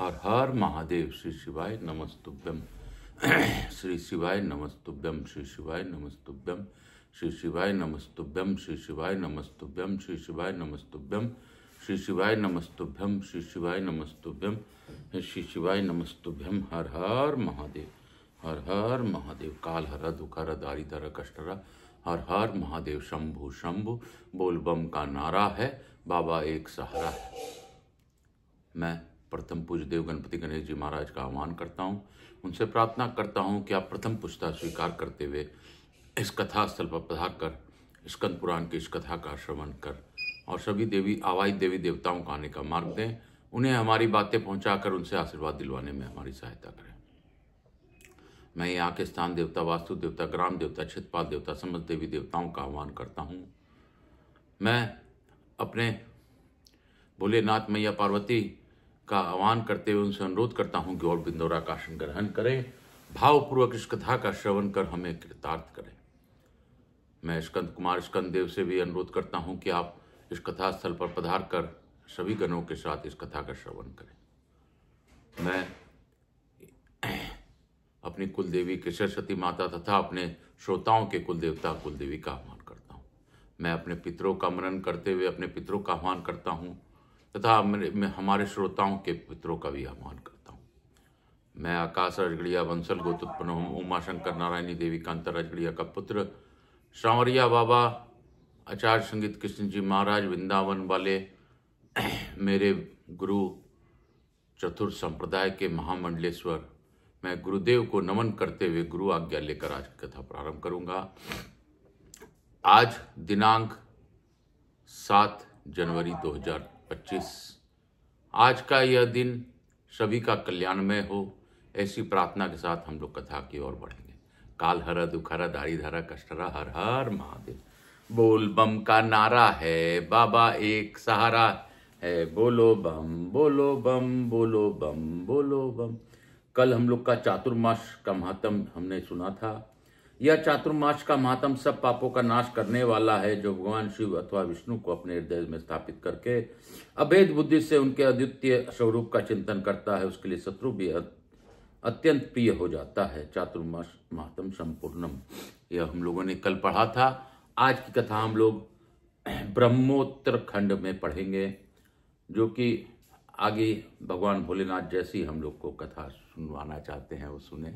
हर हर महादेव। श्री शिवाय नमस्तुभ्यम। श्री शिवाय नमस्तुभ्यम। श्री शिवाय नमस्तुभ्यम। श्री शिवाय नमस्तुभ्यम। श्री शिवाय नमस्तुभ्यम। श्री शिवाय नमस्तुभ्यम। श्री शिवाय नमस्तुभ्यम। श्री शिवाय नमस्तुभ्यम। श्री शिवाय नमस्तुभ्यम। हर हर महादेव। हर हर महादेव। काल हर दुखर दारिद्र कष्टरा। हर हर महादेव। शंभु शंभु बोल बम का नारा है, बाबा एक सहारा है। मैं प्रथम पूज्य देव गणपति गणेश जी महाराज का आह्वान करता हूँ, उनसे प्रार्थना करता हूँ कि आप प्रथम पुष्टा स्वीकार करते हुए इस कथा स्थल पर पधार कर स्कंद पुराण की इस कथा का श्रवण कर और सभी देवी आवाहित देवी देवताओं को आने का मार्ग दें, उन्हें हमारी बातें पहुँचाकर उनसे आशीर्वाद दिलवाने में हमारी सहायता करें। मैं यहाँ के स्थान देवता, वास्तु देवता, ग्राम देवता, क्षेत्रपाल देवता, समस्त देवी देवताओं का आह्वान करता हूँ। मैं अपने भोलेनाथ मैया पार्वती का आह्वान करते हुए उनसे अनुरोध करता हूँ कि और बिंदौरा का आसन ग्रहण करें, भावपूर्वक इस कथा का श्रवण कर हमें कृतार्थ करें। मैं स्कंद कुमार स्कंद देव से भी अनुरोध करता हूँ कि आप इस कथा स्थल पर पधार कर सभी गणों के साथ इस कथा का श्रवण करें। मैं अपनी कुल देवी के सरस्वती माता तथा अपने श्रोताओं के कुल देवता कुल देवी का आह्वान करता हूँ। मैं अपने पितरों का मनन करते हुए अपने पितरों का आह्वान करता हूँ तथा हमारे श्रोताओं के पितरों का भी आह्वान करता हूँ। मैं आकाश रजगड़िया वंशल गोत्रोत्पन्न उमा शंकर नारायणी देवी कांता रजगड़िया का पुत्र सांवरिया बाबा आचार्य संगीत कृष्ण जी महाराज वृंदावन वाले मेरे गुरु चतुर्थ संप्रदाय के महामंडलेश्वर, मैं गुरुदेव को नमन करते हुए गुरु आज्ञा लेकर आज की कथा प्रारंभ करूंगा। आज दिनांक 7 जनवरी 2025। आज का यह दिन सभी का कल्याणमय हो, ऐसी प्रार्थना के साथ हम लोग कथा की ओर बढ़ेंगे। काल हर दुखहरा दारिद्र कष्टरा। हर हर महादेव। बोल बम का नारा है, बाबा एक सहारा है। बोलो बम बोलो बम बोलो बम बोलो बम। कल हम लोग का चातुर्मास का महात्म हमने सुना था। यह चातुर्मास का महात्म सब पापों का नाश करने वाला है, जो भगवान शिव अथवा विष्णु को अपने हृदय में स्थापित करके अभेद बुद्धि से उनके अद्वितीय स्वरूप का चिंतन करता है, उसके लिए शत्रु भी अत्यंत प्रिय हो जाता है। चातुर्मास महात्म संपूर्णम, यह हम लोगों ने कल पढ़ा था। आज की कथा हम लोग ब्रह्मोत्तर खंड में पढ़ेंगे, जो कि आगे भगवान भोलेनाथ जैसी हम लोग को कथा सुनवाना चाहते हैं वो सुने।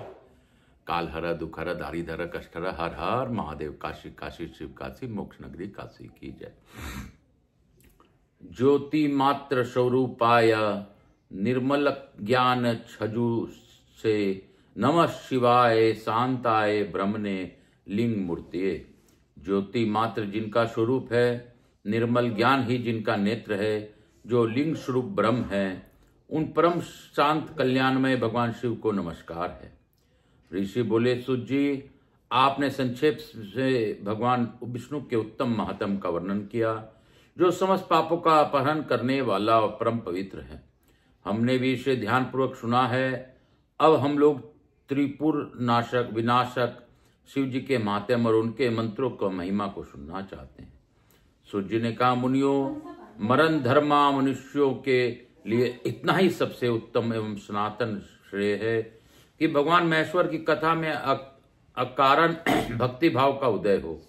काल हर दुखहर दारिद्र कष्टहर। हर हर महादेव। काशी काशी शिव काशी, मोक्ष नगरी काशी की जय। ज्योति मात्र स्वरूपाय निर्मल ज्ञान छजु से नमः शिवाय शांताय ब्रह्मणे लिंग मूर्तिये। ज्योति मात्र जिनका स्वरूप है, निर्मल ज्ञान ही जिनका नेत्र है, जो लिंग स्वरूप ब्रह्म है, उन परम शांत कल्याणमय भगवान शिव को नमस्कार है। ऋषि बोले, सुत जी, आपने संक्षेप से भगवान विष्णु के उत्तम महात्म का वर्णन किया, जो समस्त पापों का अपहरण करने वाला और परम पवित्र है। हमने भी इसे ध्यानपूर्वक सुना है। अब हम लोग त्रिपुर नाशक विनाशक शिव जी के महात्म और उनके मंत्रों को महिमा को सुनना चाहते हैं। सूर्य जी ने कहा, मुनियों, मरण धर्मा मनुष्यों के लिए इतना ही सबसे उत्तम एवं सनातन श्रेय है कि भगवान महेश्वर की कथा में अकारण भक्ति भाव का उदय हो।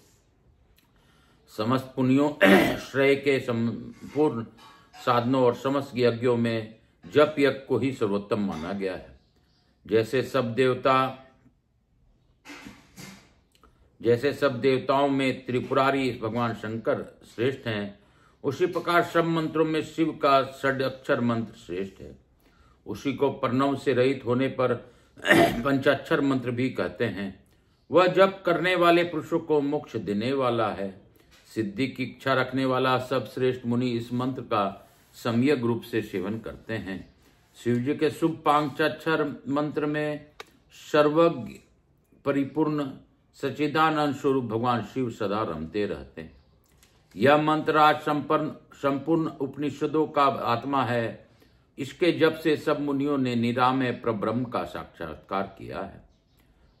समस्त पुण्यों श्रेय के संपूर्ण साधनों और समस्त यज्ञों में जप यज्ञ को ही सर्वोत्तम माना गया है। जैसे सब देवताओं में त्रिपुरारी भगवान शंकर श्रेष्ठ हैं, उसी प्रकार सब मंत्रों में शिव का षडाक्षर मंत्र श्रेष्ठ है। उसी को प्रणव से रहित होने पर पंचाक्षर मंत्र भी कहते हैं। वह जप करने वाले पुरुषों को मोक्ष देने वाला है। सिद्धि की इच्छा रखने वाला सब श्रेष्ठ मुनि इस मंत्र का सम्यक रूप से सेवन करते हैं। शिव जी के शुभ पंचाक्षर मंत्र में सर्वज्ञ परिपूर्ण सच्चिदानंद स्वरूप भगवान शिव सदा रमते रहते हैं। यह मंत्र आज संपूर्ण उपनिषदों का आत्मा है। इसके जप से सब मुनियों ने निरामय परब्रह्म का साक्षात्कार किया है।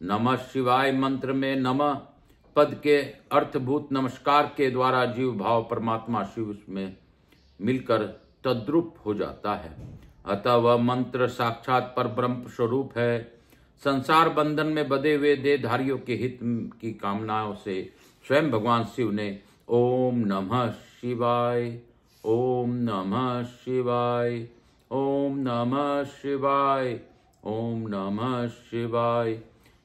नमः शिवाय मंत्र में नमः पद के अर्थभूत नमस्कार के द्वारा जीव भाव परमात्मा शिव में मिलकर तद्रूप हो जाता है। अतः वह मंत्र साक्षात परब्रह्म स्वरूप है। संसार बंधन में बंधे हुए देहधारियों के हित की कामनाओं से स्वयं भगवान शिव ने ओम नमः शिवाय, ओम नमः शिवाय, ओम नमः शिवाय, ओम नमः शिवाय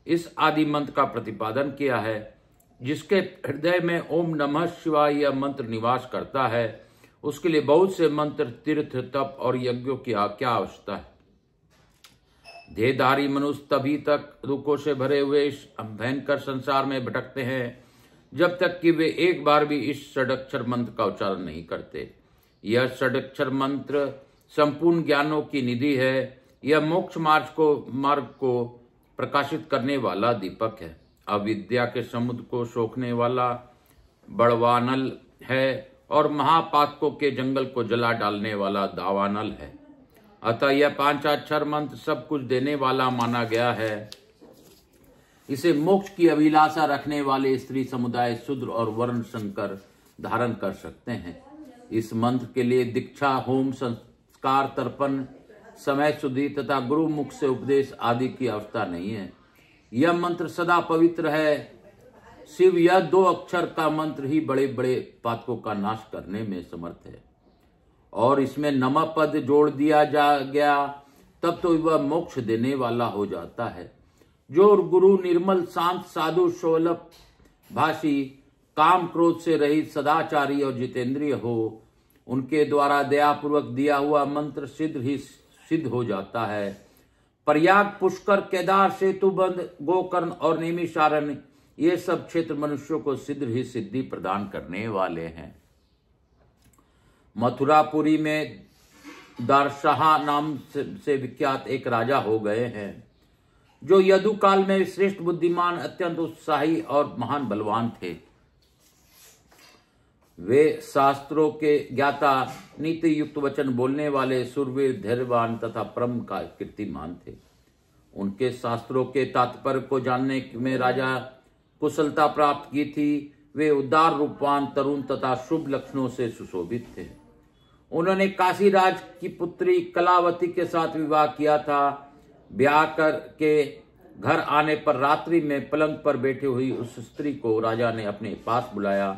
इस आदि मंत्र का प्रतिपादन किया है। जिसके हृदय में ओम नमः शिवाय यह मंत्र निवास करता है, उसके लिए बहुत से मंत्र, तीर्थ, तप और यज्ञों की क्या आवश्यकता है। देहधारी मनुष्य तभी तक दुखों से भरे हुए इस भयंकर संसार में भटकते हैं जब तक कि वे एक बार भी इस षडक्षर मंत्र का उच्चारण नहीं करते। यह षडक्षर मंत्र संपूर्ण ज्ञानों की निधि है। यह मोक्ष मार्ग को प्रकाशित करने वाला दीपक है। अविद्या के समुद्र को सोखने वाला बड़वानल है और महापातकों के जंगल को जला डालने वाला दावानल है। अतः यह पांचाक्षर मंत्र सब कुछ देने वाला माना गया है। इसे मोक्ष की अभिलाषा रखने वाले स्त्री समुदाय, शूद्र और वर्ण शंकर धारण कर सकते हैं। इस मंत्र के लिए दीक्षा, होम, संस्कार, तर्पण, समय शुद्धि तथा गुरु मुख से उपदेश आदि की आवश्यकता नहीं है। यह मंत्र सदा पवित्र है। शिव यह 2 अक्षर का मंत्र ही बड़े बड़े पातकों का नाश करने में समर्थ है। और इसमें नमः पद जोड़ दिया गया तब तो वह मोक्ष देने वाला हो जाता है। जो गुरु निर्मल, शांत, साधु, शोलभ भाषी, काम क्रोध से रहित, सदाचारी और जितेंद्रिय हो, उनके द्वारा दयापूर्वक दिया हुआ मंत्र सिद्ध हो जाता है। प्रयाग, पुष्कर, केदार, सेतुबंध, गोकर्ण और नैमिषारण्य ये सब क्षेत्र मनुष्यों को सिद्धि प्रदान करने वाले हैं। मथुरापुरी में दारशाह नाम से विख्यात एक राजा हो गए हैं जो यदु काल में श्रेष्ठ बुद्धिमान, अत्यंत उत्साही और महान बलवान थे। वे शास्त्रों के ज्ञाता, नीति युक्त वचन बोलने वाले, शूरवीर, धैर्यवान तथा परम का कीर्तिमान थे। उनके शास्त्रों के तात्पर्य को जानने में राजा कुशलता प्राप्त की थी। वे उदार, रूपवान, तरुण तथा शुभ लक्षणों से सुशोभित थे। उन्होंने काशीराज की पुत्री कलावती के साथ विवाह किया था। ब्याह कर के घर आने पर रात्रि में पलंग पर बैठी हुई उस स्त्री को राजा ने अपने पास बुलाया।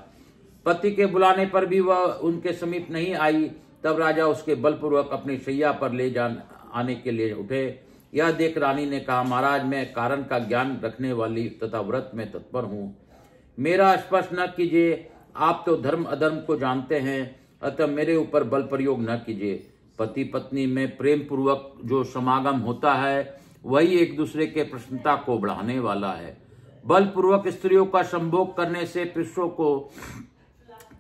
पति के बुलाने पर भी वह उनके समीप नहीं आई। तब राजा उसके बलपूर्वक अपनी शैया पर ले आने के लिए उठे। यह देख रानी ने कहा, महाराज, मैं कारण का ज्ञान रखने वाली तथा व्रत में तत्पर हूँ, मेरा स्पर्श न कीजिए। आप तो धर्म अधर्म को जानते हैं, अतः मेरे ऊपर बल प्रयोग न कीजिए। पति पत्नी में प्रेम पूर्वक जो समागम होता है वही एक दूसरे के प्रसन्नता को बढ़ाने वाला है। बलपूर्वक स्त्रियों का संभोग करने से पुरुषों को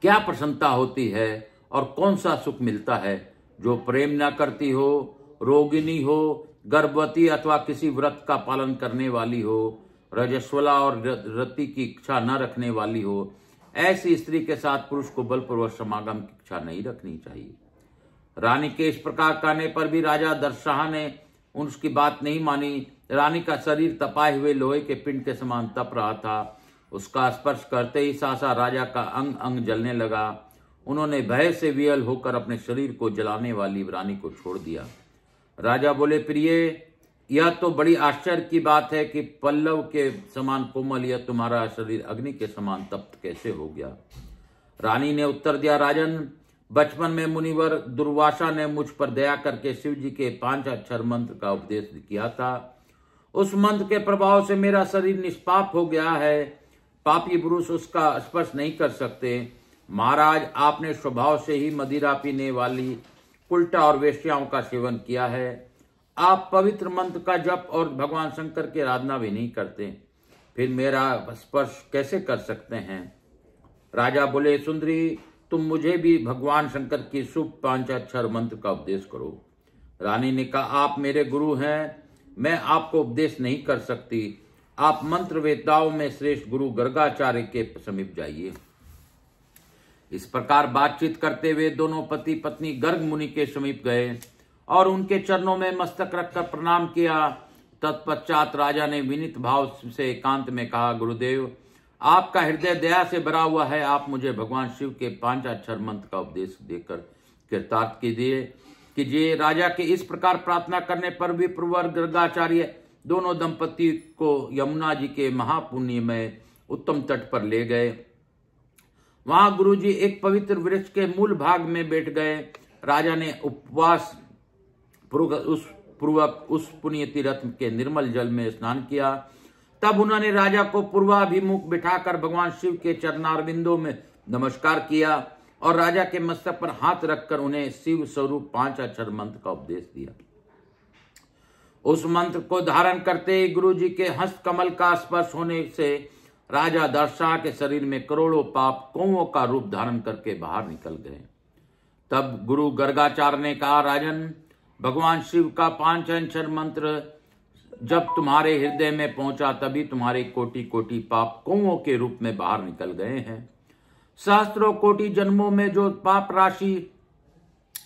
क्या प्रसन्नता होती है और कौन सा सुख मिलता है। जो प्रेम न करती हो, रोगिणी हो, गर्भवती अथवा किसी व्रत का पालन करने वाली हो, रजस्वला और रति की इच्छा न रखने वाली हो, ऐसी स्त्री के साथ पुरुष को बलपूर्वक समागम की इच्छा नहीं रखनी चाहिए। रानी के इस प्रकार कहने पर भी राजा दरशाह ने उसकी बात नहीं मानी। रानी का शरीर तपाए हुए लोहे के पिंड के समान तप रहा था। उसका स्पर्श करते ही सहसा राजा का अंग अंग जलने लगा। उन्होंने भय से विहल होकर अपने शरीर को जलाने वाली रानी को छोड़ दिया। राजा बोले, प्रिय, यह तो बड़ी आश्चर्य की बात है कि पल्लव के समान कोमल यह तुम्हारा शरीर अग्नि के समान तप्त कैसे हो गया। रानी ने उत्तर दिया, राजन, बचपन में मुनिवर दुर्वासा ने मुझ पर दया करके शिव जी के 5 अक्षर मंत्र का उपदेश किया था। उस मंत्र के प्रभाव से मेरा शरीर निष्पाप हो गया है। पापी पुरुष उसका स्पर्श नहीं कर सकते। महाराज, आपने स्वभाव से ही मदिरा पीने वाली उल्टा और वेश्याओं का सेवन किया है। आप पवित्र मंत्र का जप और भगवान शंकर की आराधना भी नहीं करते, फिर मेरा स्पर्श कैसे कर सकते हैं। राजा बोले, सुंदरी, तुम मुझे भी भगवान शंकर की शुभ 5 अक्षर मंत्र का उपदेश करो। रानी ने कहा, आप मेरे गुरु हैं, मैं आपको उपदेश नहीं कर सकती। आप मंत्र वेदाओं में श्रेष्ठ गुरु गर्गाचार्य के समीप जाइए। इस प्रकार बातचीत करते हुए दोनों पति पत्नी गर्ग मुनि के समीप गए और उनके चरणों में मस्तक रखकर प्रणाम किया। तत्पश्चात राजा ने विनीत भाव से एकांत में कहा, गुरुदेव, आपका हृदय दया से भरा हुआ है। आप मुझे भगवान शिव के 5 अक्षर मंत्र का उपदेश देकर कृतार्थ कीजिए। कि जे राजा के इस प्रकार प्रार्थना करने पर भी प्रवर गर्गाचार्य दोनों दंपति को यमुना जी के महापुण्य में उत्तम तट पर ले गए। वहां गुरुजी एक पवित्र वृक्ष के मूल भाग में बैठ गए। राजा ने उपवास पूर्वक उस पुण्य तीर्थ के निर्मल जल में स्नान किया। तब उन्होंने राजा को पूर्वाभिमुख बिठाकर भगवान शिव के चरणारविंदों में नमस्कार किया और राजा के मस्तक पर हाथ रखकर उन्हें शिव स्वरूप 5 अक्षर मंत्र का उपदेश दिया। उस मंत्र को धारण करते ही गुरु जी के हस्त कमल का स्पर्श होने से राजा दर्शा के शरीर में करोड़ों पाप कौओं का रूप धारण करके बाहर निकल गए। तब गुरु गर्गाचार्य ने कहा, राजन, भगवान शिव का 5 अक्षर मंत्र जब तुम्हारे हृदय में पहुंचा तभी तुम्हारे कोटि कोटि पाप कौओं के रूप में बाहर निकल गए हैं। सहस्त्रों कोटि जन्मों में जो पाप राशि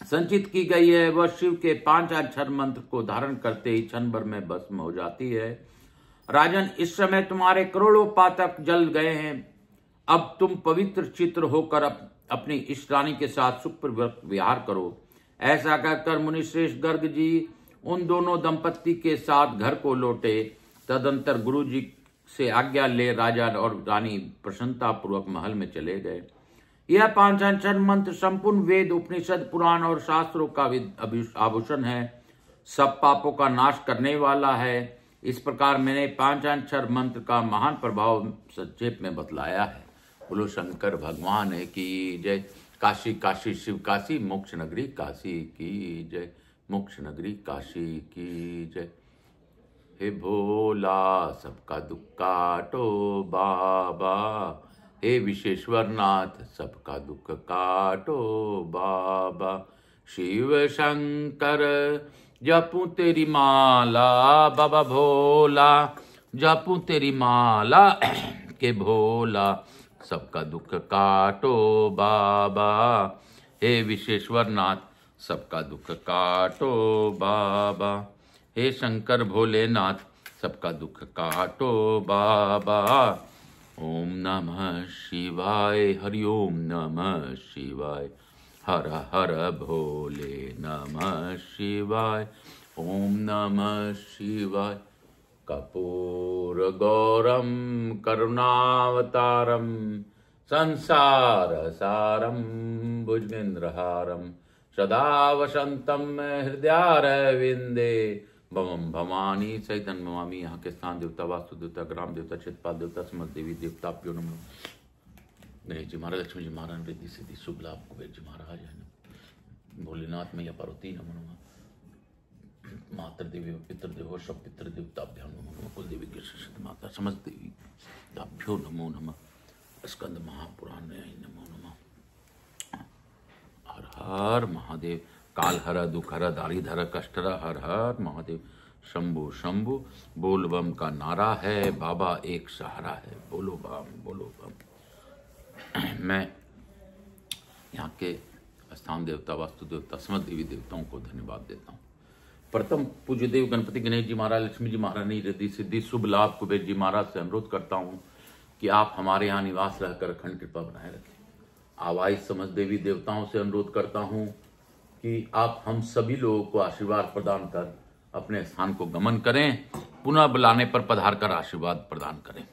संचित की गई है वह शिव के 5 अक्षर मंत्र को धारण करते ही क्षण भर में भस्म हो जाती है। राजन, इस समय तुम्हारे करोड़ों पातक जल गए हैं। अब तुम पवित्र चित्र होकर अपनी इष्ट रानी के साथ सुखपूर्वक विहार करो। ऐसा कहकर मुनिश्रेष्ठ गर्ग जी उन दोनों दंपत्ति के साथ घर को लौटे। तदंतर गुरु जी से आज्ञा ले राजा और रानी प्रसन्नता पूर्वक महल में चले गए। यह 5 अक्षर मंत्र संपूर्ण वेद, उपनिषद, पुराण और शास्त्रों का आभूषण है। सब पापों का नाश करने वाला है। इस प्रकार मैंने 5 अक्षर मंत्र का महान प्रभाव संक्षेप में बतलाया है। बोलो शंकर भगवान की जय। काशी काशी शिव काशी, मोक्ष नगरी काशी की जय। मोक्ष नगरी काशी की जय। हे भोला सबका दुख काटो बाबा, हे विश्वेश्वर नाथ सबका दुख काटो बाबा। शिव शंकर जपूं तेरी माला बाबा भोला, जपूं तेरी माला के भोला, सबका दुख काटो बाबा। हे विश्वेश्वर नाथ सबका दुख काटो बाबा। हे शंकर भोलेनाथ सबका दुख काटो बाबा। ओम नमः शिवाय, हरि ओम नमः शिवाय, हर हर भोले नमः शिवाय, ओम नमः शिवाय। कपूर गौरम करुणावतारम संसार सारम भुजगेंद्रहारम सदा वसंतम हृदयारविंदे भवम भवानी सहितं नमामि। यहाँ के स्थान देवता, वास्तु देवता, ग्राम देवता, चित्पाल देवता, समस्त देवी देवताभ्यो नमः। गणेश जी महाराज, लक्ष्मी जी महाराज, रिद्धि सिद्धि शुभ लाभ, कुबेर जी महाराज है नमः। भोलेनाथ मैया पार्वती नमो नमः। मातृदेवी पितृदेवो सब पितृ देवताभ्यो नमो नमः। कुल देवी की सरस्वती माता समस्त देवी ताभ्यो नमो नमः। स्कंद महापुराण नमो नमः। हर हर महादेव। काल हर दुख हर दारिधर कष्ट हर हर महादेव। शंभु शंभु बोल बम का नारा है, बाबा एक सहारा है। बोलो बम बोलो बम। मैं यहाँ के स्थान देवता, वास्तु देवता, समस्त देवी देवताओं को धन्यवाद देता हूँ। प्रथम पूज्य देव गणपति गणेश जी महाराज, लक्ष्मी जी महारानी, रिद्धि सिद्धि शुभ लाभ, कुबेर जी महाराज से अनुरोध करता हूँ कि आप हमारे यहाँ निवास रहकर अखंड कृपा बनाए रखें। आवाज समस्त देवी देवताओं से अनुरोध करता हूँ कि आप हम सभी लोगों को आशीर्वाद प्रदान कर अपने स्थान को गमन करें, पुनः बुलाने पर पधार कर आशीर्वाद प्रदान करें।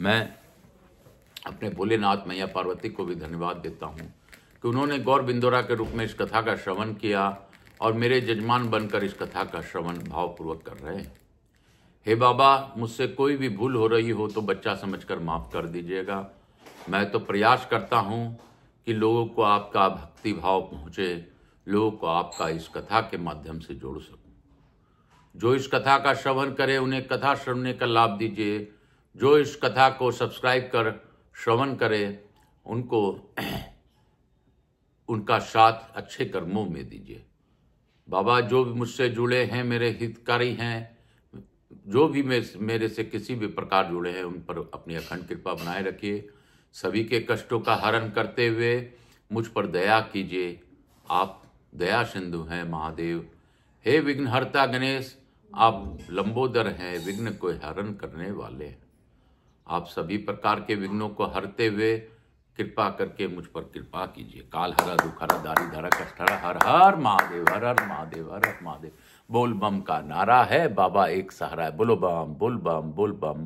मैं अपने भोलेनाथ मैया पार्वती को भी धन्यवाद देता हूँ कि उन्होंने गौर बिंदोरा के रूप में इस कथा का श्रवण किया और मेरे जजमान बनकर इस कथा का श्रवण भावपूर्वक कर रहे हैं। हे बाबा, मुझसे कोई भी भूल हो रही हो तो बच्चा समझकर माफ कर दीजिएगा। मैं तो प्रयास करता हूँ कि लोगों को आपका भक्ति भाव पहुँचे, लोगों को आपका इस कथा के माध्यम से जोड़ सकूं। जो इस कथा का श्रवण करे उन्हें कथा श्रवण का लाभ दीजिए। जो इस कथा को सब्सक्राइब कर श्रवण करे उनको उनका साथ अच्छे कर्मों में दीजिए। बाबा, जो भी मुझसे जुड़े हैं, मेरे हितकारी हैं, जो भी मेरे से किसी भी प्रकार जुड़े हैं, उन पर अपनी अखंड कृपा बनाए रखिए। सभी के कष्टों का हरण करते हुए मुझ पर दया कीजिए। आप दया सिंधु हैं महादेव। हे विघ्नहर्ता गणेश, आप लंबोदर हैं, विघ्न को हरण करने वाले हैं। आप सभी प्रकार के विघ्नों को हरते हुए कृपा करके मुझ पर कृपा कीजिए। काल हरा दुख हरा दारी धरा कष्ट हरा, हर हर महादेव, हर हर महादेव, हर हर महादेव। बोल बम का नारा है, बाबा एक सहारा है। बोलो बम, बोल बम, बोल बम।